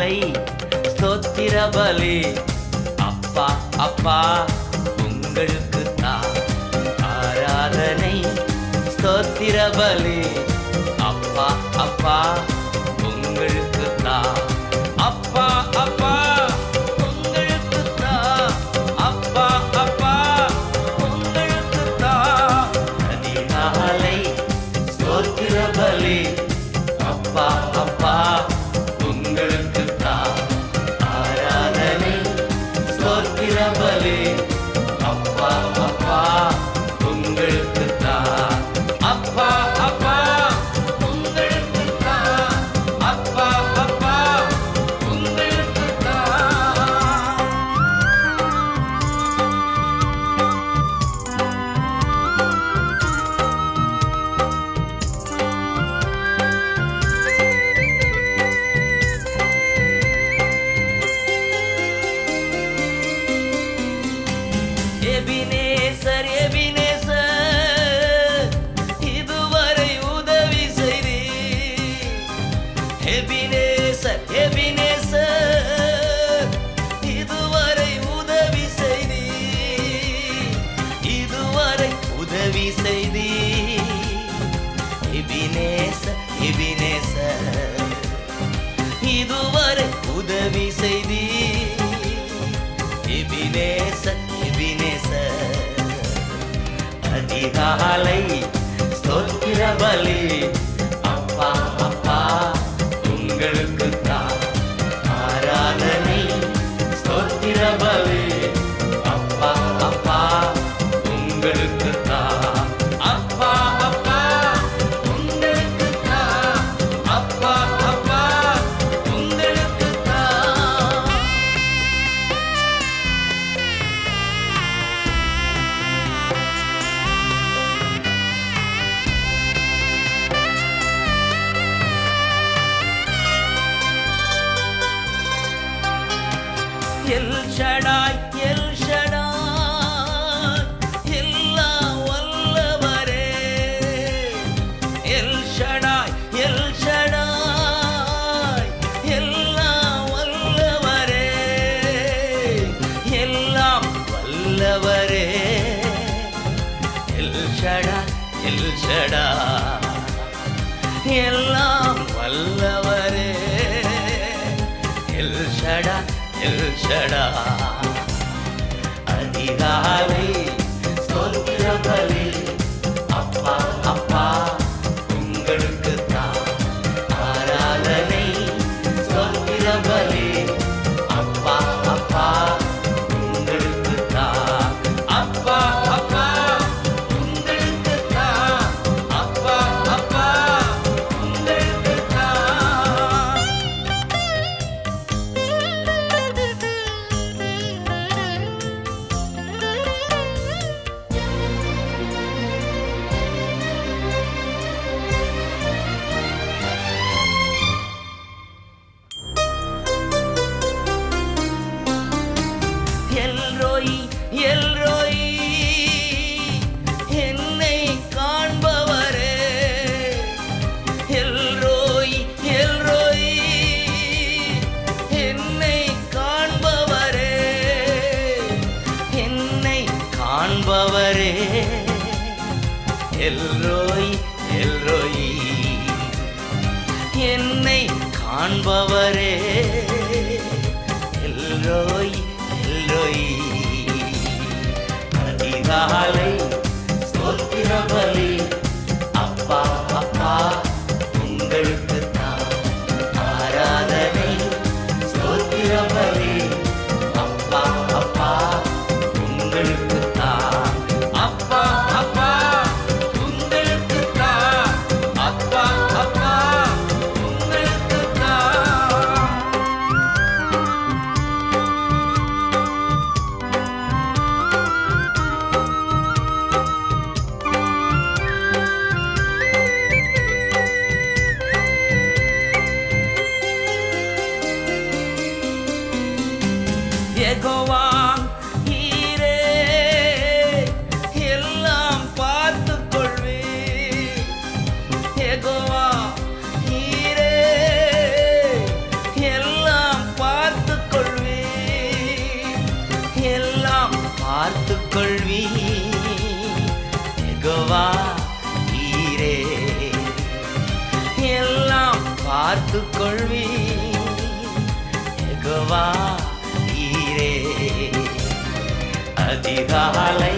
அதிகாலை ஸ்தோத்திர பலி அப்பா அப்பா உங்களுக்கு தான் ஆராதனை ஸ்தோத்திர பலி அப்பா அப்பா உங்களுக்கு தான் அப்பா அப்பா உங்களுக்கு தான் அப்பா அப்பா உங்களுக்கு தான் அதிகாலை ஸ்தோத்திர பலி அப்பா அப்பா உங்களுக்கு தான் ஆராதனை ஸ்தோத்திர பலி அப்பா அப்பா உங்களுக்கு தான் அப்பா அப்பா உங்களுக்கு தான் அப்பா அப்பா உங்களுக்கு தான். எபினேசர் எபினேசர் இதுவரை உதவி செய்தீர். எபினேசர் எபினேசர் இதுவரை உதவி செய்தீர். இதுவரை உதவி செய்தீர். எபினேசர் எபினேசர் இதுவரை உதவி செய்தீர். எபினேசர் எபினேசர் அதிகாலை ஸ்தோத்திர பலி அப்பா அப்பா உங்களுக்கு தான் ஆராதனை ஸ்தோத்திர பலி அப்பா அப்பா உங்களுக்கு தான் அப்பா அப்பா உங்களுக்கு தான் அப்பா அப்பா உங்களுக்கு தான். எல் ஷடாய் எல் ஷடாய் எல்லாம் வல்லவரே. எல் ஷடாய் எல் ஷடாய் எல்லாம் வல்லவரே. எல்லாம் வல்லவரே. எல் ஷடாய் எல் ஷடாய் எல்லாம் வல்லவரே. எல் ஷடாய் எல் ஷடாய் அதிகாலை ஸ்தோத்திர பலி அப்பா அப்பா உங்களுக்கு தான் ஆராதனை ஸ்தோத்திர பலி அப்பா அப்பா உங்களுக்கு தான் அப்பா அப்பா உங்களுக்கு தான் அப்பா அப்பா உங்களுக்கு தான். எல்ரோய் எல்ரோய் என்னை காண்பவரே. எல்ரோய் எல்ரோய் என்னை காண்பவரே. என்னை காண்பவரே. எல்ரோய் எல்ரோய் என்னை காண்பவரே. எல்ரோய் எல்ரோய் அதிகாலை ஸ்தோத்திர பலி அப்பா அப்பா உங்களுக்கு தான் ஆராதனை ஸ்தோத்திர பலி அப்பா அப்பா உங்களுக்கு தான் அப்பா அப்பா உங்களுக்கு தான் அப்பா அப்பா உங்களுக்கு தான். கொள்வி யெகோவா ஈரே எல்லாம் பார்த்து கொள்வி யெகோவா ஈரே அதிகாலை